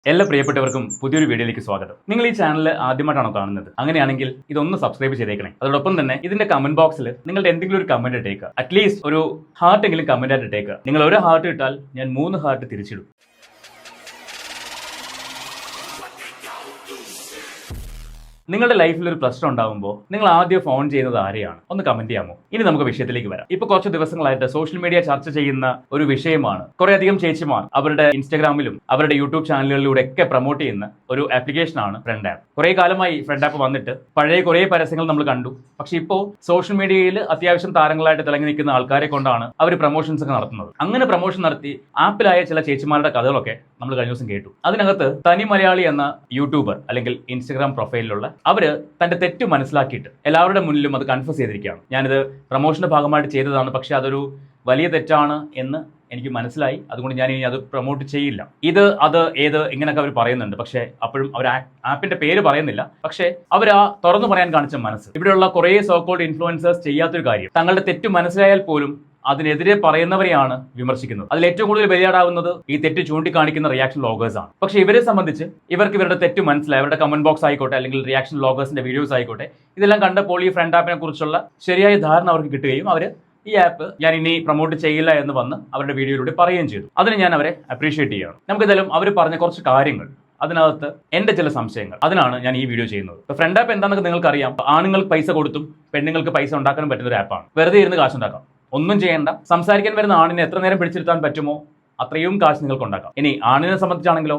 എല്ലാ പ്രിയപ്പെട്ടവർക്കും പുതിയൊരു വീഡിയോയിലേക്ക് സ്വാഗതം. നിങ്ങൾ ഈ ചാനൽ ആദ്യമായിട്ടാണോ കാണുന്നത്? അങ്ങനെയാണെങ്കിൽ ഇതൊന്ന് സബ്സ്ക്രൈബ് ചെയ്തേക്കണേ. അതോടൊപ്പം തന്നെ ഇതിന്റെ കമന്റ് ബോക്സിൽ നിങ്ങളുടെ എന്തെങ്കിലും ഒരു കമന്റ് ഇട്ടേക്കുക. അറ്റ്ലീസ്റ്റ് ഒരു ഹാർട്ട് എങ്കിലും കമന്റ് ആയിട്ട് ഇട്ടേക്കുക. നിങ്ങൾ ഒരു ഹാർട്ട് ഇട്ടാൽ ഞാൻ 3 ഹാർട്ട് തിരിച്ചിടും. നിങ്ങളുടെ ലൈഫിൽ ഒരു പ്രശ്നം ഉണ്ടാകുമ്പോൾ നിങ്ങൾ ആദ്യം ഫോൺ ചെയ്യുന്നത് ആരെയാണ്? ഒന്ന് കമന്റ് ചെയ്യാമോ? ഇനി നമുക്ക് വിഷയത്തിലേക്ക് വരാം. ഇപ്പൊ കുറച്ച് ദിവസങ്ങളായിട്ട് സോഷ്യൽ മീഡിയ ചർച്ച ചെയ്യുന്ന ഒരു വിഷയമാണ് കുറെ അധികം ചേച്ചിമാർ അവരുടെ ഇൻസ്റ്റാഗ്രാമിലും അവരുടെ യൂട്യൂബ് ചാനലുകളിലൂടെ ഒക്കെ പ്രൊമോട്ട് ചെയ്യുന്ന ഒരു ആപ്ലിക്കേഷനാണ് ഫ്രണ്ട് ആപ്പ്. കുറെ കാലമായി ഫ്രണ്ട് ആപ്പ് വന്നിട്ട് പഴയ കുറെ പരസ്യങ്ങൾ നമ്മൾ കണ്ടു. പക്ഷെ ഇപ്പോൾ സോഷ്യൽ മീഡിയയിൽ അത്യാവശ്യം താരങ്ങളായിട്ട് തിളങ്ങി നിൽക്കുന്ന ആൾക്കാരെ കൊണ്ടാണ് അവർ പ്രൊമോഷൻസ് ഒക്കെ നടത്തുന്നത്. അങ്ങനെ പ്രൊമോഷൻ നടത്തി ആപ്പിലായ ചില ചേച്ചിമാരുടെ കഥകളൊക്കെ നമ്മൾ കഴിഞ്ഞ ദിവസം കേട്ടു. അതിനകത്ത് തനി മലയാളി എന്ന യൂട്യൂബർ അല്ലെങ്കിൽ ഇൻസ്റ്റാഗ്രാം പ്രൊഫൈലിലുള്ള അവര് തന്റെ തെറ്റ് മനസ്സിലാക്കിയിട്ട് എല്ലാവരുടെ മുന്നിലും അത് കൺഫസ് ചെയ്തിരിക്കുകയാണ്. ഞാനിത് പ്രൊമോഷന്റെ ഭാഗമായിട്ട് ചെയ്തതാണ്, പക്ഷെ അതൊരു വലിയ തെറ്റാണ് എന്ന് എനിക്ക് മനസ്സിലായി. അതുകൊണ്ട് ഞാൻ ഇനി അത് പ്രൊമോട്ട് ചെയ്യില്ല. ഇത് അത് ഏത് ഇങ്ങനെയൊക്കെ അവർ പറയുന്നുണ്ട്. പക്ഷെ അപ്പോഴും അവർ ആപ്പിന്റെ പേര് പറയുന്നില്ല. പക്ഷെ അവർ ആ തുറന്നു പറയാൻ കാണിച്ച മനസ്സ്. ഇവിടെയുള്ള കുറേ സോക്കോൾഡ് ഇൻഫ്ലുവൻസേഴ്സ് ചെയ്യാത്തൊരു കാര്യം, തങ്ങളുടെ തെറ്റ് മനസ്സിലായാൽ പോലും അതിനെതിരെ പറയുന്നവരെയാണ് വിമർശിക്കുന്നത്. അതിൽ ഏറ്റവും കൂടുതൽ ബലിയാടാവുന്നത് ഈ തെറ്റ് ചൂണ്ടിക്കാണിക്കുന്ന റിയാക്ഷൻ ലോഗേഴ്സ് ആണ്. പക്ഷെ ഇവരെ സംബന്ധിച്ച് ഇവർക്ക് ഇവരുടെ തെറ്റ് മനസ്സിലായി. അവരുടെ കമന്റ് ബോക്സ് ആയിക്കോട്ടെ അല്ലെങ്കിൽ റിയാക്ഷൻ ലോഗേഴ്സിന്റെ വീഡിയോസ് ആയിക്കോട്ടെ, ഇതെല്ലാം കണ്ടപ്പോൾ ഈ ഫ്രണ്ട് ആപ്പിനെ കുറിച്ചുള്ള ശരിയായ ധാരണ അവർക്ക് കിട്ടുകയും അവർ ഈ ആപ്പ് ഞാൻ ഇനി പ്രൊമോട്ട് ചെയ്യില്ല എന്ന് വന്ന് അവരുടെ വീഡിയോയിലൂടെ പറയുകയും ചെയ്തു. അതിന് ഞാൻ അവരെ അപ്രീഷിയേറ്റ് ചെയ്യുകയാണ്. നമുക്കിതെല്ലാം അവർ പറഞ്ഞ കുറച്ച് കാര്യങ്ങൾ, അതിനകത്ത് എന്റെ ചില സംശയങ്ങൾ, അതിനാണ് ഞാൻ ഈ വീഡിയോ ചെയ്യുന്നത്. ഇപ്പൊ ഫ്രണ്ട് ആപ്പ് എന്താണെന്നൊക്കെ നിങ്ങൾക്കറിയാം. ആണുങ്ങൾക്ക് പൈസ കൊടുത്തും പെണ്ണുങ്ങൾക്ക് പൈസ ഉണ്ടാക്കാനും പറ്റുന്ന ഒരു ആപ്പാണ്. വെറുതെ ഇരുന്ന് കാശുണ്ടാക്കാം, ഒന്നും ചെയ്യേണ്ട. സംസാരിക്കാൻ വരുന്ന ആണിനെ എത്ര നേരം പിടിച്ചിരുത്താൻ പറ്റുമോ അത്രയും കാശ് നിങ്ങൾക്ക് ഉണ്ടാക്കാം. ഇനി ആണിനെ സംബന്ധിച്ചാണെങ്കിലോ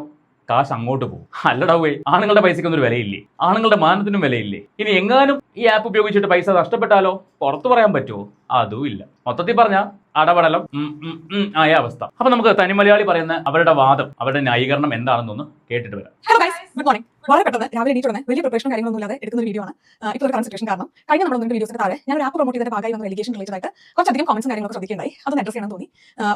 കാശ് അങ്ങോട്ട് പോകും. അല്ലടാവേ, ആണുങ്ങളുടെ പൈസയ്ക്കൊന്നും ഒരു വിലയില്ലേ? ആണുങ്ങളുടെ മാനത്തിനും വിലയില്ലേ? ഇനി എങ്ങാനും ഈ ആപ്പ് ഉപയോഗിച്ചിട്ട് പൈസ നഷ്ടപ്പെട്ടാലോ? പുറത്തു പറയാൻ പറ്റുമോ? അതും ഇല്ല. മൊത്തത്തിൽ പറഞ്ഞാൽ അടപടലം ആയ അവസ്ഥ. അപ്പൊ നമുക്ക് തനി മലയാളി പറയുന്ന അവരുടെ വാദം, അവരുടെ ന്യായീകരണം എന്താണെന്നൊന്ന് കേട്ടിട്ട് വരാം. Hello guys, good morning. വളരെ പെട്ടെന്ന് രാവിലെ എണീറ്റുടനെ വലിയ പ്രിപ്പറേഷൻ കാര്യങ്ങളൊന്നും ഇല്ലാതെ എടുക്കുന്ന ഒരു വീഡിയോ ആണ്. ഇപ്പോൾ ഒരു കറന്റ് സിറ്റുവേഷൻ കാരണം കഴിഞ്ഞ നമ്മൾ ഒന്നിന്റെ വീഡിയോസിന് താഴെ ഞാൻ ഒരു ആപ്പ് പ്രൊമോട്ട് ചെയ്തതിന്റെ ഭാഗമായി വന്ന എലിഗേഷൻ റിലേറ്റഡ് ആയിട്ട് കുറച്ചധികം കമന്റ്സും കാര്യങ്ങളൊക്കെ ശ്രദ്ധിക്കേണ്ടായി. അതൊന്ന് അഡ്രസ് ചെയ്യണം തോന്നി.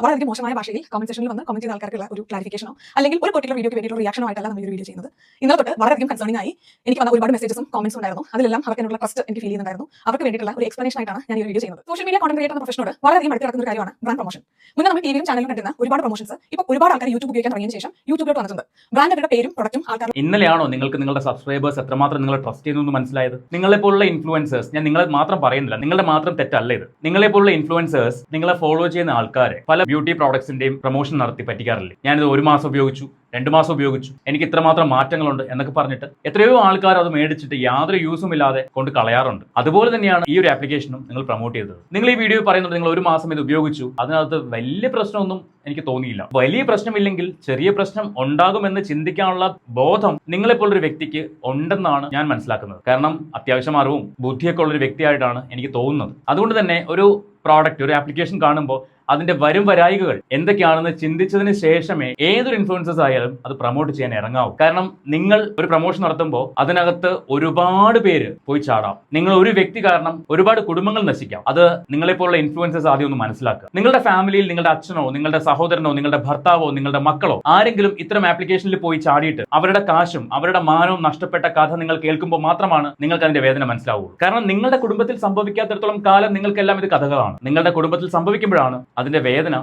വളരെയധികം മോശമായ ഭാഷയിൽ കമന്റ് സെക്ഷനിൽ വന്ന് കമന്റ് ചെയ്ത ആൾക്കാർക്കുള്ള ഒരു ക്ലാരിഫിക്കേഷനോ അല്ലെങ്കിൽ ഒരു പെർട്ടിക്കുലർ വീഡിയോക്ക് വേണ്ടിയിട്ടുള്ള റിയാക്ഷനോ ആയിട്ടല്ല നമ്മൾ ഈ വീഡിയോ ചെയ്യുന്നത്. ഇന്നലെ തൊട്ട് വളരെയധികം കൺസേണിംഗ് ആയി എനിക്ക് വന്ന ഒരുപാട് മെസ്സേജസും കമന്റ്സും ഉണ്ടായിരുന്നു. അതിലെല്ലാം അവർക്ക് എന്നുള്ള ട്രസ്റ്റ് എനിക്ക് ഫീൽ ചെയ്യുന്നുണ്ടായിരുന്നു. അവർക്ക് വേണ്ടിയിട്ടുള്ള ഒരു എക്സ്പ്ലനേഷൻ ആയിട്ടാണ് ഞാൻ ഈ വീഡിയോ ചെയ്യുന്നത്. സോഷ്യൽ മീഡിയ കോണ്ടന്റ് ക്രിയേറ്റർ എന്ന പ്രൊഫഷനോട് വളരെയധികം അടുത്ത് നടക്കുന്ന ഒരു കാര്യമാണ് ബ്രാൻഡ് പ്രൊമോഷൻ. മുന്നേ നമ്മൾ ടിവിയിലും ചാനലിലും കണ്ടിരുന്ന ഒരുപാട് പ്രൊമോഷൻസ് ഇപ്പോൾ ഒരുപാട് ആൾക്കാർ യൂട്യൂബ് ഉപയോഗിക്കാൻ തുടങ്ങിയതിന് ശേഷം യൂട്യൂബിലോട്ട് വന്നിട്ടുണ്ട്. ബ്രാൻഡിന്റെ പേരും പ്രൊഡക്റ്റും ആൾക്കാർ. ഇന്നലെയാണോ നിങ്ങൾക്ക് നിങ്ങളുടെ സബ്സ്ക്രൈബേഴ്സ് എത്രമാത്രം നിങ്ങളെ ട്രസ്റ്റ് ചെയ്യുന്നു എന്ന് മനസ്സിലായത്? നിങ്ങളെപ്പോലുള്ള ഇൻഫ്ലുവൻസേഴ്സ്, ഞാൻ നിങ്ങളെ മാത്രം പറയുന്നില്ല, നിങ്ങളുടെ മാത്രം തെറ്റല്ല ഇത്. നിങ്ങളെപ്പോലുള്ള ഇൻഫ്ലുവൻസേഴ്സ്, നിങ്ങളെ ഫോളോ ചെയ്യുന്ന ആൾക്കാരെ പല ബ്യൂട്ടി പ്രോഡക്ട്സിന്റെയും പ്രൊമോഷൻ നടത്തി പറ്റിക്കാറില്ലേ? ഞാനിത് 1 മാസം ഉപയോഗിച്ചു, 2 മാസം ഉപയോഗിച്ചു, എനിക്ക് ഇത്രമാത്രം മാറ്റങ്ങളുണ്ട് എന്നൊക്കെ പറഞ്ഞിട്ട് എത്രയോ ആൾക്കാർ അത് മേടിച്ചിട്ട് യാതൊരു യൂസും ഇല്ലാതെ കൊണ്ട് കളയാറുണ്ട്. അതുപോലെ തന്നെയാണ് ഈ ഒരു ആപ്ലിക്കേഷനും നിങ്ങൾ പ്രൊമോട്ട് ചെയ്തത്. നിങ്ങൾ ഈ വീഡിയോ പറയുന്നത് നിങ്ങൾ 1 മാസം ഇത് ഉപയോഗിച്ചു, അതിനകത്ത് വലിയ പ്രശ്നമൊന്നും എനിക്ക് തോന്നിയില്ല. വലിയ പ്രശ്നമില്ലെങ്കിൽ ചെറിയ പ്രശ്നം ഉണ്ടാകുമെന്ന് ചിന്തിക്കാനുള്ള ബോധം നിങ്ങളെപ്പോലൊരു വ്യക്തിക്ക് ഉണ്ടെന്നാണ് ഞാൻ മനസ്സിലാക്കുന്നത്. കാരണം അത്യാവശ്യം അറിവും ബുദ്ധിയൊക്കെ ഉള്ളൊരു വ്യക്തിയായിട്ടാണ് എനിക്ക് തോന്നുന്നത്. അതുകൊണ്ട് തന്നെ ഒരു പ്രോഡക്റ്റ്, ഒരു ആപ്ലിക്കേഷൻ കാണുമ്പോൾ അതിന്റെ വരും വരായികകൾ എന്തൊക്കെയാണെന്ന് ചിന്തിച്ചതിന് ശേഷമേ ഏതൊരു ഇൻഫ്ലുവൻസേഴ്സ് ആയാലും അത് പ്രൊമോട്ട് ചെയ്യാൻ ഇറങ്ങാവൂ. കാരണം നിങ്ങൾ ഒരു പ്രൊമോഷൻ നടത്തുമ്പോൾ അതിനകത്ത് ഒരുപാട് പേര് പോയി ചാടാം. നിങ്ങൾ ഒരു വ്യക്തി കാരണം ഒരുപാട് കുടുംബങ്ങൾ നശിക്കാം. അത് നിങ്ങളെപ്പോലുള്ള ഇൻഫ്ലുവൻസേഴ്സ് ആദ്യം ഒന്ന് മനസ്സിലാക്കുക. നിങ്ങളുടെ ഫാമിലിയിൽ നിങ്ങളുടെ അച്ഛനോ നിങ്ങളുടെ സഹോദരനോ നിങ്ങളുടെ ഭർത്താവോ നിങ്ങളുടെ മക്കളോ ആരെങ്കിലും ഇത്തരം ആപ്ലിക്കേഷനിൽ പോയി ചാടിയിട്ട് അവരുടെ കാശും അവരുടെ മാനവും നഷ്ടപ്പെട്ട കഥ നിങ്ങൾ കേൾക്കുമ്പോൾ മാത്രമാണ് നിങ്ങൾക്ക് അതിന്റെ വേദന മനസ്സിലാവുള്ളൂ. കാരണം നിങ്ങളുടെ കുടുംബത്തിൽ സംഭവിക്കാത്തിടത്തോളം കാലം നിങ്ങൾക്കെല്ലാം ഇത് കഥകളാണ്. നിങ്ങളുടെ കുടുംബത്തിൽ സംഭവിക്കുമ്പോഴാണ് അതിന്റെ വേദന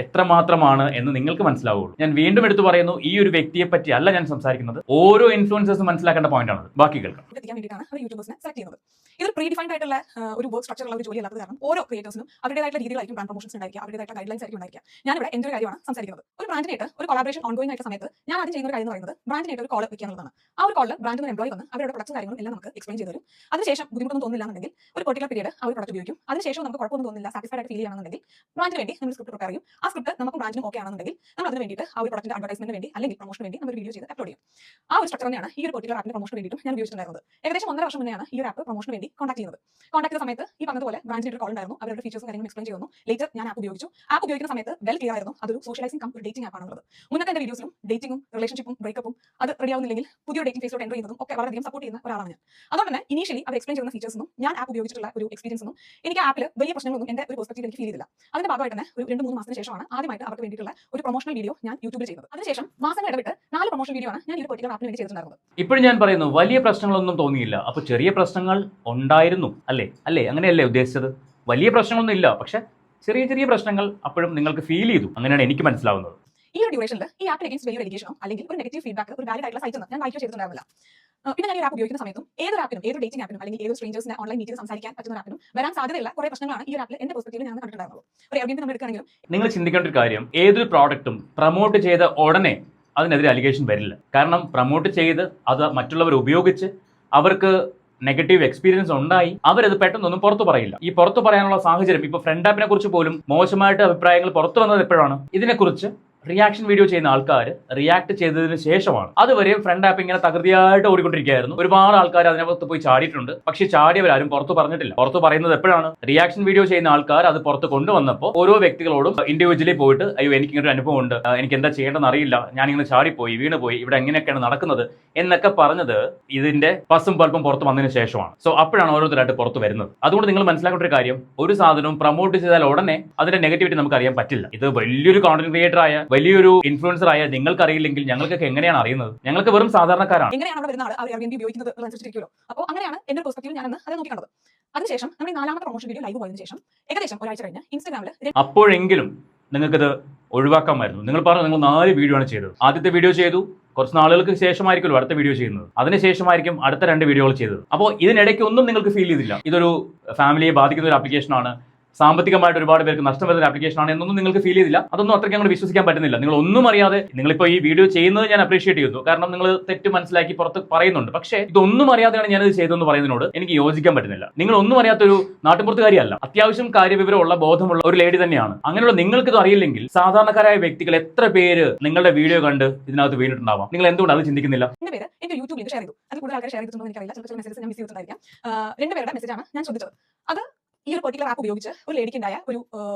എത്രമാത്രമാണ് എന്ന് നിങ്ങൾക്ക് മനസ്സിലാവുള്ളൂ. ഞാൻ വീണ്ടും എടുത്തു പറയുന്നു, ഈ ഒരു വ്യക്തിയെ പറ്റി അല്ല ഞാൻ സംസാരിക്കുന്നത്. ഓരോ ഇൻഫ്ലുവൻസേഴ്സും മനസ്സിലാക്കേണ്ട പോയിന്റാണ്. ബാക്കി കേൾക്കാം. ഇതൊരു പ്രീ ഡിഫൈൻഡ് ആയിട്ടുള്ള ഒരു വർക്ക് സ്ട്രക്ചർ ഉള്ള ഒരു ജോലി അല്ലാത്തത് കാരണം ഓരോ ക്രിയേറ്റേഴ്സിനും അവരുടേതായിട്ടുള്ള രീതികളായിരിക്കും ബ്രാൻഡ് പ്രൊമോഷൻസ് ഉണ്ടായിരിക്കുക, അവരുടേതായിട്ടുള്ള ഗൈഡ് ലൈൻസ് ആയിരിക്കും ഉണ്ടായിരിക്കുക. ഞാനിവിടെ എന്റെ ഒരു കാര്യമാണ് സംസാരിക്കുന്നത്. ഒരു ബ്രാൻഡിനായിട്ട് ഒരു കൊളാബറേഷൻ ഓൺഗോയിങ് ആയിട്ട് സമയത്ത് ഞാൻ ആദ്യം ചെയ്യുന്ന ഒരു കാര്യം എന്ന് പറയുന്നത് ബ്രാൻഡിനായിട്ട് ഒരു കോൾ വെക്കുക എന്നുള്ളതാണ്. ആ ഒരു കോളിൽ ബ്രാൻഡിന് ഒരു എംപ്ലോയി വന്ന് അവരുടെ പ്രൊഡക്റ്റും കാര്യങ്ങളും എല്ലാം നമുക്ക് എക്സ്പ്ലെയിൻ ചെയ്തു തരും. അതിനുശേഷം ബുദ്ധിമുട്ടൊന്നും തോന്നില്ല എന്നുണ്ടെങ്കിൽ ഒരു പെർട്ടിക്കുലർ പീരീഡ് ആ ഒരു പ്രൊഡക്റ്റ് ഉപയോഗിക്കും. അതിനുശേഷം നമുക്ക് കുഴപ്പമൊന്നും തോന്നില്ല, സാറ്റിസ്ഫൈഡ് ആയിട്ട് ഫീൽ ചെയ്യണമെന്നുണ്ടെങ്കിൽ ബ്രാൻഡിന് വേണ്ടി നമ്മൾ സ്ക്രിപ്റ്റ് പ്രിപ്പയർ ചെയ്യും. ആ സ്ക്രിപ്റ്റ് നമുക്ക് ബ്രാൻഡിനും ഓക്കെ ആണെന്നുണ്ടെങ്കിൽ നമ്മൾ അതിന് വേണ്ടിയിട്ട് ആ ഒരു പ്രൊഡക്റ്റിന്റെ അഡ്വർടൈസ്മെന്റ് വേണ്ടി അല്ലെങ്കിൽ പ്രൊമോഷന് വേണ്ടി നമ്മൾ വീഡിയോ ചെയ്ത് അപ്ലോഡ് ചെയ്യും. ആ ഒരു സ്ട്രക്ചർ തന്നെയാണ് ഈ ഒരു പെർട്ടിക്കുലർ ആപ്പിന്റെ പ്രൊമോഷന് വേണ്ടിയിട്ടും ഞാൻ ഉപയോഗിച്ചിട്ടുണ്ടായിരുന്നത്. ഏകദേശം 1.5 വർഷം മുന്നെയാണ് ഈ ഒരു ആപ്പ് പ്രൊമോഷന് വേണ്ടി കോൺടാക്ട് ചെയ്യുന്നത്. കോൺടാക്ട് ചെയ്ത സമയത്ത് ഈ പറഞ്ഞതുപോലെ ബ്രാൻഡിന്റെ ഒരു കോൾ ഉണ്ടായിരുന്നു, അവരുടെ ഫീച്ചേഴ്സും കാര്യങ്ങളും എക്സ്പ്ലെയിൻ ചെയ്യുന്നു. ലേറ്റർ ഞാൻ ആപ്പ് ഉപയോഗിച്ചു. ആപ്പ് ഉപയോഗിക്കുന്ന സമയത്ത് വെൽ ക്ലിയർ ആയിരുന്നു അതൊരു സോഷ്യലൈസിംഗ് കം ഒരു ഡേറ്റിംഗ് ആപ്പ് ആണെന്നുള്ളത്. മുന്നത്തെ എന്റെ വീഡിയോസിലും ഡേറ്റിംഗും റിലേഷൻഷിപ്പും ബ്രേക്കപ്പും അത് റെഡി ആവുന്നില്ലെങ്കിൽ പുതിയ ഡേറ്റിംഗ് ഫേസിലോട്ട് എൻ്റർ ചെയ്യുന്നതും ഒക്കെ വളരെയധികം സപ്പോർട്ട് ചെയ്യുന്ന ഒരാളാണ് ഞാൻ. അതുകൊണ്ട് തന്നെ ഇനീഷ്യലി അവർ എക്സ്പ്ലെയിൻ ചെയ്യുന്ന ഫീച്ചേഴ്സും ഞാൻ ആപ്പ് ഉപയോഗിച്ചിട്ടുള്ള ഒരു എക്സ്പീരിയൻസും എനിക്ക് ആപ്പിൽ വലിയ പ്രശ്നങ്ങളൊന്നും എന്റെ ഒരു പെർസ്പെക്റ്റീവ് എനിക്ക് ഫീൽ ചെയ്തില്ല. അതിന്റെ ഭാഗമായിട്ട് തന്നെ ഒരു 2-3 മാസത്തിന് ശേഷമാണ് ആദ്യമായിട്ട് അവർക്ക് വേണ്ടിയിട്ടുള്ള ഒരു പ്രൊമോഷണൽ വീഡിയോ ഞാൻ യൂട്യൂബിൽ ചെയ്യുന്നത്. അതിനുശേഷം മാസങ്ങൾ ഇടവിട്ട് 4 പ്രൊമോഷൻ വീഡിയോ ആണ് ഞാൻ ഈ ഒരു പെർട്ടിക്കുലർ ആപ്പിന് വേണ്ടി ചെയ്തിട്ടുണ്ടായിരുന്നത്. ഇപ്പോഴും ഞാൻ പറയുന്നു, വലിയ പ്രശ്നങ്ങളൊന്നും തോന്നിയില്ല. അപ്പൊ ചെറിയ പ്രശ്നങ്ങൾ ഉണ്ടായിരുന്നു അല്ലേ? അങ്ങനെയല്ലേ ഉദ്ദേശിച്ചത്? വലിയ പ്രശ്നങ്ങളൊന്നും ഇല്ല, പക്ഷെ ചെറിയ ചെറിയ പ്രശ്നങ്ങൾ അപ്പോഴും നിങ്ങൾക്ക് ഫീൽ ചെയ്തു. അങ്ങനെയാണ് എനിക്ക് മനസ്സിലാവുന്നത്. ഈ ഒരു ഡ്യൂറേഷനിൽ ഈ ആപ്പിന് അഗേൻസ്റ്റ് വലിയ എഡ്യൂക്കേഷനോ അല്ലെങ്കിൽ ഒരു നെഗറ്റീവ് ഫീഡ്ബാക്ക് ഒരു വാലിഡ് ആയിട്ടുള്ള സൈറ്റ് ഞാൻ വായിക്കുക ചെയ്തിട്ടുണ്ടായിരുന്നില്ല. പിന്നെ ഞാൻ ഈ ആപ്പ് ഉപയോഗിക്കുന്ന സമയത്തും ഏതൊരു ആപ്പിനും ഏതൊരു ഡേറ്റിംഗ് ആപ്പിനും അല്ലെങ്കിൽ ഏതൊരു സ്ട്രേഞ്ചേഴ്സിനെ ഓൺലൈൻ മീറ്റിൽ സംസാരിക്കാൻ പറ്റുന്ന ആപ്പിനും വരാൻ സാധ്യതയുള്ള കുറെ പ്രശ്നങ്ങളാണ് ഈ ആപ്പിൽ എന്റെ പെർസ്പെക്റ്റീവിൽ ഞാൻ കണ്ടിട്ടുണ്ടായിരുന്നത്. ഒരു എയർബിഎൻബി നമ്മൾ എടുക്കുകയാണെങ്കിലും നിങ്ങൾ ചിന്തിക്കേണ്ട ഒരു കാര്യം, ഏതൊരു പ്രോഡക്റ്റും പ്രൊമോട്ട് ചെയ്ത ഉടനെ അതിനെതിരെ അലിഗേഷൻ വരില്ല. കാരണം പ്രൊമോട്ട് ചെയ്ത് അത് മറ്റുള്ളവർ ഉപയോഗിച്ച് അവർക്ക് നെഗറ്റീവ് എക്സ്പീരിയൻസ് ഉണ്ടായി അവരത് പെട്ടെന്നൊന്നും പുറത്തു പറയില്ല. ഈ പുറത്തു പറയാനുള്ള സാഹചര്യം ഇപ്പൊ ഫ്രണ്ട് ആപ്പിനെ കുറിച്ച് പോലും മോശമായിട്ട് അഭിപ്രായങ്ങൾ പുറത്തു വന്നത് എപ്പോഴാണ്? ഇതിനെക്കുറിച്ച് റിയാക്ഷൻ വീഡിയോ ചെയ്യുന്ന ആൾക്കാർ റിയാക്ട് ചെയ്തതിന് ശേഷമാണ്. അതുവരെയും ഫ്രണ്ട് ആപ്പ് ഇങ്ങനെ തകൃതിയായിട്ട് ഓടിക്കൊണ്ടിരിക്കുകയായിരുന്നു. ഒരുപാട് ആൾക്കാർ അതിനകത്ത് പോയി ചാടിയിട്ടുണ്ട്. പക്ഷേ ചാടിയവരാരും പുറത്തു പറഞ്ഞിട്ടില്ല. പുറത്തു പറയുന്നത് എപ്പോഴാണ്? റിയാക്ഷൻ വീഡിയോ ചെയ്യുന്ന ആൾക്കാർ അത് പുറത്ത് കൊണ്ടുവന്നപ്പോൾ ഓരോ വ്യക്തികളോടും ഇൻഡിവിജ്വലി പോയിട്ട് അയ്യോ എനിക്ക് ഇങ്ങനെ ഒരു അനുഭവം ഉണ്ട്, എനിക്ക് എന്താ ചെയ്യേണ്ടതെന്ന് അറിയില്ല, ഞാനിങ്ങനെ ചാടിപ്പോയി വീണുപോയി, ഇവിടെ എങ്ങനെയൊക്കെയാണ് നടക്കുന്നത് എന്നൊക്കെ പറഞ്ഞത് ഇതിന്റെ പസും പൽപ്പും പുറത്ത് വന്നതിന് ശേഷമാണ്. സോ അപ്പോഴാണ് ഓരോരുത്തരായിട്ട് പുറത്ത് വരുന്നത്. അതുകൊണ്ട് നിങ്ങൾ മനസ്സിലാക്കേണ്ട ഒരു കാര്യം, ഒരു സാധനവും പ്രൊമോട്ട് ചെയ്താൽ ഉടനെ അതിന്റെ നെഗറ്റിവിറ്റി നമുക്ക് അറിയാൻ പറ്റില്ല. ഇത് വലിയൊരു കോണ്ടന്റ് ക്രിയേറ്റർ ആയ വലിയൊരു ഇൻഫ്ലുവൻസർ ആയ നിങ്ങൾക്ക് അറിയില്ലെങ്കിൽ ഞങ്ങൾക്കൊക്കെ എങ്ങനെയാണ് അറിയുന്നത്? ഞങ്ങൾക്ക് വെറും സാധാരണക്കാരാണ്. എങ്ങനെയാണ് അവിടെ വരുന്ന ആൾ അവർ എയർബിഎൻബി ഉപയോഗിക്കുന്നത് അനുസരിച്ചിരിക്കുമല്ലോ. അപ്പോൾ അങ്ങനെയാണ് എന്റെ പെർസ്പെക്റ്റീവ് ഞാനന്ന് അത് നോക്കിക്കണ്ടത്. അതിനുശേഷം നമ്മൾ ഈ 4ാമത്തെ പ്രൊമോഷൻ വീഡിയോ ലൈവ് പോയതിനു ശേഷം ഏകദേശം ഒരാഴ്ച കഴിഞ്ഞ് ഇൻസ്റ്റാഗ്രാമിൽ അപ്പോഴെങ്കിലും നിങ്ങൾക്കിത് ഒഴിവാക്കാമായിരുന്നു. നിങ്ങൾ പറഞ്ഞു നിങ്ങൾ 4 വീഡിയോ ആണ് ചെയ്തത്. ആദ്യത്തെ വീഡിയോ ചെയ്തു, കുറച്ച് നാളുകൾക്ക് ശേഷമായിരിക്കുമല്ലോ അടുത്ത വീഡിയോ ചെയ്യുന്നത്, അതിനുശേഷമായിരിക്കും അടുത്ത 2 വീഡിയോകൾ ചെയ്തത്. അപ്പോൾ ഇതിനിടയ്ക്ക് ഒന്നും നിങ്ങൾക്ക് ഫീൽ ചെയ്തില്ല ഇതൊരു ഫാമിലിയെ ബാധിക്കുന്ന ഒരു ആപ്ലിക്കേഷനാണ്, സാമ്പത്തികമായിട്ട് ഒരുപാട് പേർക്ക് നഷ്ടം വരുന്ന ആപ്ലിക്കേഷൻ ആണ് എന്നൊന്നും നിങ്ങൾക്ക് ഫീൽ ചെയ്തില്ല. അതൊന്നും അത്രയ്ക്ക് അങ്ങോട്ട് വിശ്വസിക്കാൻ പറ്റുന്നില്ല. നിങ്ങൾ ഒന്നും അറിയാതെ നിങ്ങളിപ്പോൾ ഈ വീഡിയോ ചെയ്യുന്നത് ഞാൻ അപ്രീഷിയേറ്റ് ചെയ്യുന്നു. കാരണം നിങ്ങൾ തെറ്റ് മനസ്സിലാക്കി പുറത്ത് പറയുന്നുണ്ട്. പക്ഷേ ഇതൊന്നും അറിയാതെയാണ് ഞാനിത് ചെയ്തതെന്ന് പറയുന്നതിനോട് എനിക്ക് യോജിക്കാൻ പറ്റുന്നില്ല. നിങ്ങൾ ഒന്നും അറിയാത്തൊരു നാട്ടുമ്പുറത്തുകാരിയല്ല, അത്യാവശ്യം കാര്യവിവരമുള്ള ബോധമുള്ള ഒരു ലേഡി തന്നെയാണ്. അങ്ങനെയുള്ള നിങ്ങൾക്കിത് അറിയില്ലെങ്കിൽ സാധാരണക്കാരായ വ്യക്തികൾ എത്ര പേര് നിങ്ങളുടെ വീഡിയോ കണ്ട് ഇതിനകത്ത് വീണിട്ടുണ്ടാവാം? നിങ്ങൾ എന്തുകൊണ്ട് അത് ചിന്തിക്കുന്നില്ല? എന്റെ യൂട്യൂബ് ലിങ്ക് ഷെയർ ചെയ്തു. അത് കൂടുതൽ ആൾക്കാർ ഷെയർ ചെയ്തിട്ടുണ്ടോ എനിക്കറിയില്ല. ചില മെസ്സേജസ് ഞാൻ മിസ് ചെയ്തിട്ടുണ്ടായിരിക്കാം. 2 പേരുടെ മെസ്സേജാണ് ഞാൻ ശ്രദ്ധിച്ചത്. അത് ഈ ഒരു പെർട്ടിക്കുലർ ആപ്പ് ഉപയോഗിച്ച് ഒരു ലേഡിക്ക് ഉണ്ടായ ഒരു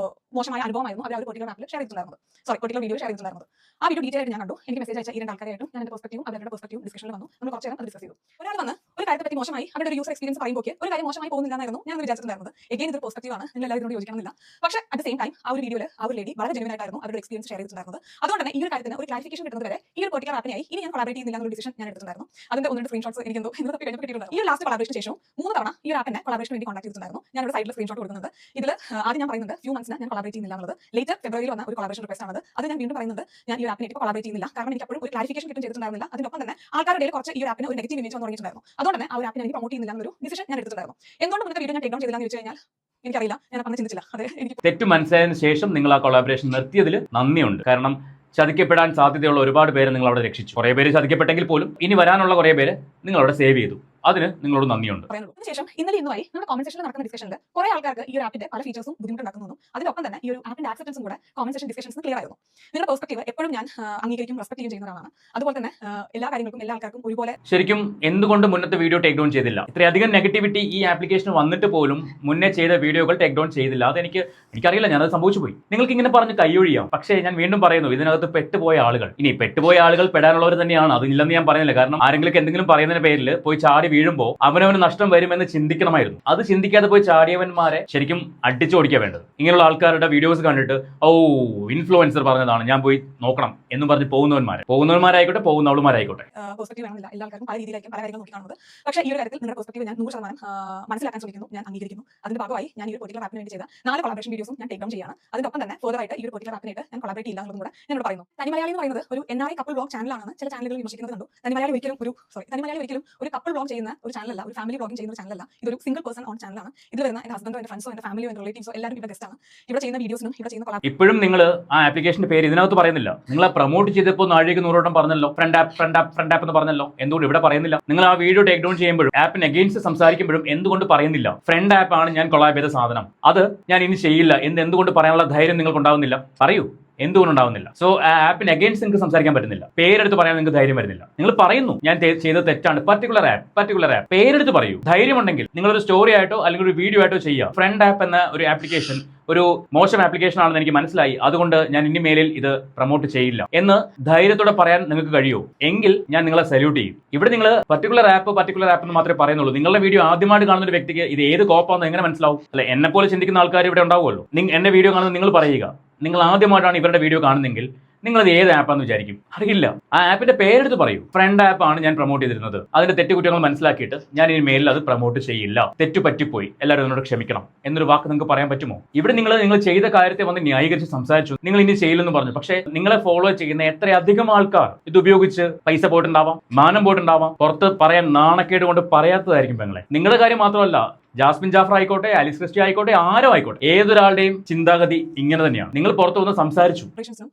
മോശമായ അനുഭവമായിരുന്നു അവർ ഒരു പെർട്ടിക്കുലർ ആപ്പിൽ ഷെയർ ചെയ്തിട്ടുണ്ടായിരുന്നത്. പെർട്ടിക്കുലർ വീഡിയോ ഷെയർ ചെയ്തിട്ടുണ്ടായിരുന്നത്. ആ വീഡിയോ ഡീറ്റെയിൽ ആയിട്ട് ഞാൻ കണ്ടു. എനിക്ക് മെസ്സേജ് അയച്ച 2 ആൾക്കാരായിട്ടും ഞാൻ എന്റെ പെർസ്പെക്റ്റീവും അവരുടെ പെർസ്പെക്റ്റീവും ഡിസ്കഷനിൽ വന്നു. നമ്മൾ കുറച്ച് നേരം അത് ഡിസ്കസ് ചെയ്തു. ഒരാൾ വന്ന് ഒരു കാര്യത്തെ പറ്റി മോശമായി അവരുടെ ഒരു യൂസർ എക്സ്പീരിയൻസ് പറയുമ്പോൾ ഒരു കാര്യം മോശമായി പോകുന്നില്ല എന്നായിരുന്നു ഞാൻ വിചാരിച്ചിട്ടുണ്ടായിരുന്നത്. എഗെയിൻ ഇതൊരു പെർസ്പെക്റ്റീവ് ആണ്, നിങ്ങൾ എല്ലാവരും യോജിക്കണമെന്നില്ല. പക്ഷേ അറ്റ് ദ സെയിം ടൈം ആ ഒരു വീഡിയോയിൽ ആ ഒരു ലേഡി വളരെ ജെന്യുവൻ ആയിട്ടായിരുന്നു അവരുടെ എക്സ്പീരിയൻസ് ഷെയർ ചെയ്തിട്ടുണ്ടായിരുന്നത്. അതുകൊണ്ട് തന്നെ ഈ ഒരു കാര്യത്തിന് ഒരു ക്ലാരിഫിക്കേഷൻ കിട്ടുന്നത് വരെ ഈ ഒരു പെർട്ടിക്കുലർ ആപ്പിനായി ഇനി ഞാൻ കൊളാബറേറ്റ് ചെയ്യുന്നില്ല എന്നൊരു ഡിസിഷൻ ഞാൻ എടുത്തിട്ടുണ്ടായിരുന്നു. അതിന്റെ 1-2 സ്ക്രീൻഷോട്ട്സ് എനിക്ക് എന്തോ ഇന്ന് തപ്പി കഴിഞ്ഞപ്പോൾ കിട്ടിയിട്ടുണ്ടായിരുന്നു. ഈ ലാസ്റ്റ് കൊളാബറേഷൻ ശേഷം 3 തവണ ഈ ഒരു ആപ്പിനെ കൊളാബറേഷൻ വേണ്ടി കോൺടാക്ട് ചെയ്തിട്ടുണ്ടായിരുന്നു. ഞാൻ ഒരു സൈഡിൽ സ്ക്രീൻഷോട്ട് കൊടുക്കുന്നുണ്ട്. ഇതിൽ ആദ്യം ഞാൻ പറയുന്നത് ഫ്യൂ മന്ത്സിന് ഞാൻ കൊളാബറേറ്റ് ചെയ്യുന്നില്ല എന്നുള്ളത്. ലേറ്റർ ഫെബ്രുവരിയിൽ വന്ന ഒരു കൊളാബറേഷൻ റിക്വസ്റ്റ് ആണ്. അത് ഞാൻ വീണ്ടും പറയുന്നുണ്ട്, ഞാൻ ഈ ആപ്പിനെ കൊളാബറേറ്റ് ചെയ്യുന്നില്ല. കാരണം എനിക്ക് അപ്പോഴും ഒരു ക്ലാരിഫിക്കേഷൻ കിട്ടും ചെയ്തിട്ടുണ്ടായിരുന്നില്ല. അതിനൊപ്പം തന്നെ ആൾക്കാരുടെ ഇടയിൽ കുറച്ച് ഈ ഒരു ആപ്പിന് ഒരു നെഗറ്റീവ് ഇമേജ് വന്നു തുടങ്ങിയിട്ടുണ്ടായിരുന്നു. അതുകൊണ്ട് തന്നെ ആ ഒരു ആപ്പിനെ എനിക്ക് പ്രൊമോട്ട് ചെയ്യുന്നില്ല എന്നൊരു ഡിസിഷൻ ഞാൻ എടുത്തിട്ടുണ്ടായിരുന്നു. എന്തുകൊണ്ട് മുന്നത്തെ വീഡിയോ ഞാൻ ടേക്ക് ഡൗൺ ചെയ്തില്ല എന്ന് ചോദിച്ചു കഴിഞ്ഞാൽ എനിക്കറിയില്ല, ഞാൻ പറഞ്ഞ് ചിന്തിച്ചില്ല. അതെ, എനിക്ക് തെറ്റ് മനസ്സിലായതിനു ശേഷം നിങ്ങൾ ആ കൊളാബറേഷൻ നിർത്തിയതിൽ നന്ദിയുണ്ട്. കാരണം ചതിക്കപ്പെടാൻ സാധ്യതയുള്ള ഒരുപാട് പേരെ നിങ്ങൾ അവിടെ രക്ഷിച്ചു. കുറേ പേര് ചതിക്കപ്പെട്ടെങ്കിൽ പോലും ഇനി വരാനുള്ള കുറേ പേര് നിങ്ങൾ അവിടെ സേവ് ചെയ്തു. അതിന് നിങ്ങളോട് നന്ദിയുണ്ട്. അതിനുശേഷം ഇന്നലെ ഇന്നുമായി നമ്മുടെ കമന്റ് സെക്ഷനിൽ നടക്കുന്ന ഡിസ്കഷനിൽ കുറെ ആൾക്കാർക്ക് ഈ ഒരു ആപ്പിന്റെ പല ഫീച്ചേഴ്സും ബുദ്ധിമുട്ടുണ്ടാക്കുന്നു. അതിനൊപ്പം തന്നെ ഈ ഒരു ആപ്പിന്റെ ആക്സെപ്റ്റൻസും കൂടെ കമന്റ് സെക്ഷൻ ഡിസ്കഷൻസ് ക്ലിയർ ആയിരുന്നു. നിങ്ങളുടെ പെർസ്പെക്റ്റീവ് എപ്പോഴും ഞാൻ അംഗീകരിക്കും, റെസ്പെക്ട് ചെയ്യും ചെയ്യുന്ന ഒരാളാണ്. അതുപോലെ തന്നെ എല്ലാ കാര്യങ്ങൾക്കും എല്ലാ ആൾക്കാർക്കും ഒരുപോലെ. ശരിക്കും എന്തുകൊണ്ട് മുന്നത്തെ വീഡിയോ ടേക്ക് ഡൗൺ ചെയ്തില്ല? ഇത്രയധികം നെഗറ്റിവിറ്റി ഈ ആപ്ലിക്കേഷൻ വന്നിട്ട് പോലും മുന്നേ ചെയ്ത വീഡിയോകൾ ടേക്ക് ഡൗൺ ചെയ്തില്ല. എനിക്കറിയില്ല, ഞാനത് സംഭവിച്ചു പോയി. നിങ്ങൾക്ക് ഇങ്ങനെ പറഞ്ഞ് കൈയൊഴിയാം. പക്ഷേ ഞാൻ വീണ്ടും പറയുന്നു, ഇതിനകത്ത് പെട്ടുപോയ ആളുകൾ, ഇനി പെട്ടുപോയ ആളുകൾ പെടാനുള്ളവർ തന്നെയാണ്. അതില്ലെന്ന് ഞാൻ പറയുന്നില്ല. കാരണം ആരെങ്കിലും എന്തെങ്കിലും പറയുന്നതിന്റെ പേരിൽ പോയി ചാടി വീഴുമ്പോൾ അവനവന് നഷ്ടം വരുമെന്ന് ചിന്തിക്കണമായിരുന്നു. അത് ചിന്തിക്കാതെ പോയി ചാടിയവന്മാരെ ശരിക്കും അടിച്ചോടിക്കുക വേണ്ടത്. ഇങ്ങനെയുള്ള ആൾക്കാരുടെ വീഡിയോസ് കണ്ടിട്ട് ഇൻഫ്ലുവൻസർ പറഞ്ഞതാണ് ഞാൻ പോയി നോക്കണം എന്നും പറഞ്ഞ് പോകുന്നവന്മാരായിക്കോട്ടെ പോകുന്നവളുമാരായിക്കോട്ടെ. പെർസ്പെക്റ്റീവ് ആണെന്നില്ല, എല്ലാവർക്കും പല രീതിയിലായിരിക്കും പല കാര്യങ്ങൾ നോക്കി കാണുന്നത്. പക്ഷേ ഈ ഒരു കാര്യത്തിൽ നിങ്ങളുടെ പെർസ്പെക്റ്റീവ് ഞാൻ 100% മനസ്സിലാക്കാൻ ശ്രമിക്കുന്നു, ഞാൻ അംഗീകരിക്കുന്നു. അതിന്റെ ഭാഗമായി ഞാൻ ഈ ഒരു പെർട്ടിക്കുലർ ആപ്പിന് വേണ്ടി ചെയ്ത 4 കൊളാബറേഷൻ വീഡിയോസും ഞാൻ ടേക്ക് ഡൗൺ ചെയ്യാണ്. അതിനൊപ്പം തന്നെ ഫർദർ ആയിട്ട് ഈ ഒരു പെർട്ടിക്കുലർ ആപ്പിനായിട്ട് ഞാൻ കൊളാബറേറ്റ് ഇല്ല എന്നുള്ളതും കൂടെ ഞാൻ പറയുന്നു. തനിമലയാളി എന്ന് പറയുന്നത് ഒരു NRI കപ്പിൾ വ്ലോഗ് ചാനലാണ് ചില ചാനലുകൾ വിമർശിക്കുന്നത് കണ്ടു. തനിമലയാളി ഒരിക്കലും ഒരു കപ്പിൾ വ്ലോഗ് ചെയ്യുന്ന ഒരു ചാനലല്ല, ഒരു ഫാമിലി വ്ലോഗിംഗ് ചെയ്യുന്ന ഒരു ചാനലല്ല. ഇതൊരു സിംഗിൾ പേഴ്സൺ ഓൺ ചാനലാണ്. ഇത് വരുന്ന എന്റെ ഹസ്ബൻഡോ എന്റെ ഫ്രണ്ട്സോ എന്റെ ഫാമിലിയോ എന്റെ റിലേറ്റീവ്സോ എല്ലാവരും ഇവിടെ ഗസ്റ്റ് ആണ്. ഇവിടെ ചെയ്യുന്ന വീഡിയോസിനും ഇവിടെ ചെയ്യുന്ന കൊളാബറേഷൻ ഇപ്പോഴും നിങ്ങൾ ആ ആപ്ലിക്കേഷന്റെ പേര് ഇതിനകത്ത് പറയുന്നില്ല. നിങ്ങൾ പ്രൊമോട്ട് ചെയ്തപ്പോൾ 100 വട്ടം പറഞ്ഞല്ലോ ഫ്രണ്ട് ആപ്പ് എന്ന് പറഞ്ഞല്ലോ. എന്തുകൊണ്ട് ഇവിടെ പറയുന്നില്ല? നിങ്ങൾ ആ വീഡിയോ ടേക്ക് ഡൗൺ ചെയ്യുമ്പോഴും ആപ്പിന് അഗെയിൻസ്റ്റ് സംസാരിക്കുമ്പോഴും എന്തുകൊണ്ട് പറയുന്നില്ല ഫ്രണ്ട് ആപ്പ് ആണ് ഞാൻ കൊളാബ് ചെയ്ത സാധനം, അത് ഞാൻ ഇനി ചെയ്യില്ല എന്തുകൊണ്ട് പറയാനുള്ള ധൈര്യം നിങ്ങൾക്ക് ഉണ്ടാവുന്നില്ല? പറയൂ, എന്തുകൊണ്ടുണ്ടാവുന്നില്ല? സോ ആ ആപ്പിന് അഗെയിൻസ്റ്റ് നിങ്ങൾക്ക് സംസാരിക്കാൻ പറ്റുന്നില്ല. പേരെടുത്ത് പറയാൻ നിങ്ങൾക്ക് ധൈര്യം വരുന്നില്ല. നിങ്ങൾ പറയുന്നു ഞാൻ ചെയ്തത് തെറ്റാണ്, പർട്ടിക്കുലർ ആപ്പ് പേരെടുത്ത് പറയൂ. ധൈര്യമുണ്ടെങ്കിൽ നിങ്ങളൊരു സ്റ്റോറി ആയിട്ടോ അല്ലെങ്കിൽ ഒരു വീഡിയോ ആയിട്ടോ ചെയ്യുക. ഫ്രണ്ട് ആപ്പ് എന്ന ഒരു ആപ്ലിക്കേഷൻ ഒരു മോശം ആപ്ലിക്കേഷൻ ആണെന്ന് എനിക്ക് മനസ്സിലായി, അതുകൊണ്ട് ഞാൻ ഇനി മേലിൽ ഇത് പ്രൊമോട്ട് ചെയ്യില്ല എന്ന് ധൈര്യത്തോടെ പറയാൻ നിങ്ങൾക്ക് കഴിയുമോ? എങ്കിൽ ഞാൻ നിങ്ങളെ സല്യൂട്ട് ചെയ്യും. ഇവിടെ നിങ്ങൾ പർട്ടിക്കുലർ ആപ്പ് എന്ന് മാത്രമേ പറയുന്നുള്ളൂ. നിങ്ങളുടെ വീഡിയോ ആദ്യമായിട്ട് കാണുന്ന ഒരു വ്യക്തിക്ക് ഇത് ഏത് കോപ്പാന്ന് എങ്ങനെ മനസ്സിലാവും? അല്ലെ, എന്നെ പോലെ ചിന്തിക്കുന്ന ആൾക്കാർ ഇവിടെ ഉണ്ടാവുമല്ലോ. എന്റെ വീഡിയോ കാണുന്നത് നിങ്ങൾ പറയുക. നിങ്ങൾ ആദ്യമായിട്ടാണ് ഇവരുടെ വീഡിയോ കാണുന്നെങ്കിൽ നിങ്ങളത് ഏത് ആപ്പാന്ന് വിചാരിക്കും? അറിയില്ല. ആ ആപ്പിന്റെ പേരെടുത്ത് പറയൂ. ഫ്രണ്ട് ആപ്പാണ് ഞാൻ പ്രൊമോട്ട് ചെയ്തിരുന്നത്. അതിന്റെ തെറ്റുകുറ്റങ്ങൾ മനസ്സിലാക്കിയിട്ട് ഞാൻ ഇനി മേലിൽ അത് പ്രൊമോട്ട് ചെയ്യില്ല. തെറ്റു പറ്റിപ്പോയി, എല്ലാവരും എന്നോട് ക്ഷമിക്കണം എന്നൊരു വാക്ക് നിങ്ങൾക്ക് പറയാൻ പറ്റുമോ? ഇവിടെ നിങ്ങൾ ചെയ്ത കാര്യത്തെ വന്ന് ന്യായീകരിച്ച് സംസാരിച്ചു, നിങ്ങൾ ഇനി ചെയ്യില്ലെന്ന് പറഞ്ഞു. പക്ഷേ നിങ്ങളെ ഫോളോ ചെയ്യുന്ന എത്രയധികം ആൾക്കാർ ഇത് ഉപയോഗിച്ച് പൈസ പോയിട്ടുണ്ടാവാം, മാനം പോയിട്ടുണ്ടാവാം, പുറത്ത് പറയാൻ നാണക്കേട് കൊണ്ട് പറയാത്തതായിരിക്കും പെങ്ങളെ. നിങ്ങളുടെ കാര്യം മാത്രമല്ല, ജാസ്മിൻ ജാഫർ ആയിക്കോട്ടെ, ആലിസ് ക്രിസ്റ്റി ആയിക്കോട്ടെ, ആരോ ആയിക്കോട്ടെ, ഏതൊരാളുടെയും ചിന്താഗതി ഇങ്ങനെ തന്നെയാണ്. നിങ്ങൾ പുറത്ത് വന്ന് സംസാരിച്ചു.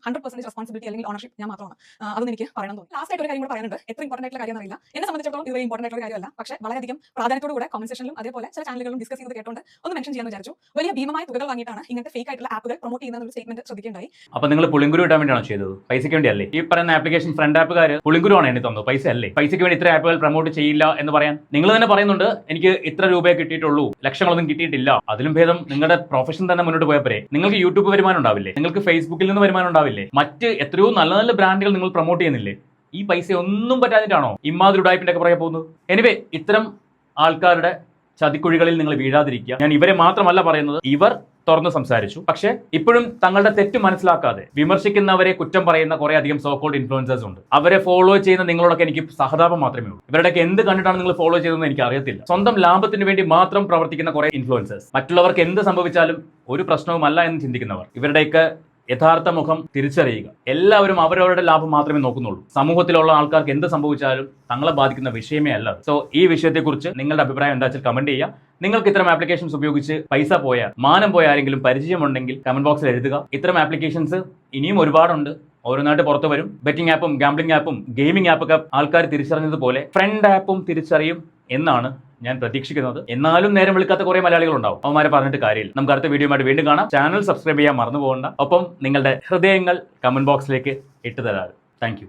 100% റെസ്പോൺസിബിലിറ്റി അല്ലെങ്കിൽ ഓണർഷിപ്പ് ഞാൻ മാത്രമാണ്. അതൊന്നും എനിക്ക് പറയണം തോന്നി. ലാസ്റ്റ് ആയിട്ട് ഒരു കാര്യം കൂടെ പറയാനുണ്ട്. എത്ര ഇമ്പോർട്ടന്റ് ആയിട്ടുള്ള കാര്യം അറിയില്ല. എന്നെ സംബന്ധിച്ചിടത്തോളം ഇത് ഇമ്പോർട്ടന്റ് ആയിട്ടുള്ള കാര്യമല്ല. പക്ഷേ വളരെയധികം പ്രാധാന്യത്തോടു കൂടെ കമന്റ് സെക്ഷനിലും അതേപോലെ ചില ചാനലുകളിലും ഡിസ്കസ് ചെയ്ത് കേട്ടുകൊണ്ട് ഒന്ന് മെൻഷൻ ചെയ്യാൻ വിചാരിച്ചു. വലിയ ഭീമമായ തുകകൾ വാങ്ങിയിട്ടാണ് ഇങ്ങനത്തെ ഫേക്ക് ആയിട്ടുള്ള ആപ്പുകൾ പ്രൊമോട്ട് ചെയ്യുന്ന ഒരു സ്റ്റേറ്റ്മെന്റ് ശ്രദ്ധിക്കേണ്ടായി. അപ്പൊ നിങ്ങൾ പുളിങ്കുരു ഇടാൻ വേണ്ടിയാണോ ചെയ്തത്? പൈസയ്ക്ക് വേണ്ടിയല്ലേ? ഈ പറയുന്ന ആപ്ലിക്കേഷൻ ഫ്രണ്ട് ആപ്പുകാർ പുളിങ്കുരുവാണ് എന്നെ തന്നത്, പൈസ അല്ലേ? പൈസയ്ക്ക് വേണ്ടി ഇത്ര ആപ്പുകൾ പ്രൊമോട്ട് ചെയ്യില്ല എന്ന് പറയാൻ നിങ്ങൾ തന്നെ പറയുന്നുണ്ട്. എനിക്ക് ഇത്ര രൂപയെ കിട്ടിയിട്ടുള്ളൂ, ലക്ഷങ്ങളൊന്നും കിട്ടിയിട്ടില്ല. അതിലും ഭേദം നിങ്ങളുടെ പ്രൊഫഷൻ തന്നെ മുന്നോട്ട് പോയപ്പോഴേ. നിങ്ങൾക്ക് യൂട്യൂബ് വരുമാനം ഉണ്ടാവില്ലേ? നിങ്ങൾക്ക് ഫേസ്ബുക്കിൽ നിന്ന് വരുമാനം ഉണ്ടാവില്ലേ? മറ്റ് എത്രയോ നല്ല നല്ല ബ്രാൻഡുകൾ നിങ്ങൾ പ്രൊമോട്ട് ചെയ്യുന്നില്ലേ? ഈ പൈസ ഒന്നും പറ്റാഞ്ഞിട്ടാണോ ഇമാതിരി ഉടായ്പിന്റെ ഒക്കെ പുറകെ പോകുന്നത്? എനിവേ, ഇത്തരം ആൾക്കാരുടെ ചതിക്കുഴികളിൽ നിങ്ങൾ വീഴാതിരിക്കുക. ഞാൻ ഇവരെ മാത്രമല്ല പറയുന്നത്, ഇവർ തുറന്ന് സംസാരിച്ചു. പക്ഷേ ഇപ്പോഴും തങ്ങളുടെ തെറ്റ് മനസ്സിലാക്കാതെ വിമർശിക്കുന്നവരെ കുറ്റം പറയുന്ന കുറെ അധികം സോക്കോൾഡ് ഇൻഫ്ലുവൻസേഴ്സ് ഉണ്ട്. അവരെ ഫോളോ ചെയ്യുന്ന നിങ്ങളോടൊക്കെ എനിക്ക് സഹതാപം മാത്രമേ ഉള്ളൂ. ഇവരുടെയൊക്കെ എന്ത് കണ്ടിട്ടാണ് നിങ്ങൾ ഫോളോ ചെയ്തതെന്ന് എനിക്ക് അറിയത്തില്ല. സ്വന്തം ലാഭത്തിന് വേണ്ടി മാത്രം പ്രവർത്തിക്കുന്ന കുറെ ഇൻഫ്ലുവൻസേഴ്സ്, മറ്റുള്ളവർക്ക് എന്ത് സംഭവിച്ചാലും ഒരു പ്രശ്നവുമല്ല എന്ന് ചിന്തിക്കുന്നവർ, ഇവരുടെയൊക്കെ യഥാർത്ഥ മുഖം തിരിച്ചറിയുക. എല്ലാവരും അവരവരുടെ ലാഭം മാത്രമേ നോക്കുന്നുള്ളൂ. സമൂഹത്തിലുള്ള ആൾക്കാർക്ക് എന്ത് സംഭവിച്ചാലും തങ്ങളെ ബാധിക്കുന്ന വിഷയമേ അല്ല. സോ ഈ വിഷയത്തെക്കുറിച്ച് നിങ്ങളുടെ അഭിപ്രായം എന്താ വെച്ചാൽ കമന്റ് ചെയ്യുക. നിങ്ങൾക്ക് ഇത്തരം ആപ്ലിക്കേഷൻസ് ഉപയോഗിച്ച് പൈസ പോയ, മാനം പോയ ആരെങ്കിലും പരിചയമുണ്ടെങ്കിൽ കമന്റ് ബോക്സിൽ എഴുതുക. ഇത്തരം ആപ്ലിക്കേഷൻസ് ഇനിയും ഒരുപാടുണ്ട്, ഓരോന്നായിട്ട് പുറത്തു വരും. ബെറ്റിംഗ് ആപ്പും ഗാംബ്ലിംഗ് ആപ്പും ഗെയിമിംഗ് ആപ്പൊക്കെ ആൾക്കാർ തിരിച്ചറിഞ്ഞതുപോലെ ഫ്രണ്ട് ആപ്പും തിരിച്ചറിയും എന്നാണ് ഞാൻ പ്രതീക്ഷിക്കുന്നത്. എന്നാലും നേരം വിളിക്കാത്ത കുറെ മലയാളികൾ ഉണ്ടാവും. അവന്മാരെ പറഞ്ഞിട്ട് കാര്യമില്ല. നമുക്ക് അടുത്ത വീഡിയോയുമായിട്ട് വീണ്ടും കാണാം. ചാനൽ സബ്സ്ക്രൈബ് ചെയ്യാൻ മറന്നു പോകണ്ട. ഒപ്പം നിങ്ങളുടെ ഹൃദയങ്ങൾ കമന്റ് ബോക്സിലേക്ക് ഇട്ടു തരാറ്. Thank you.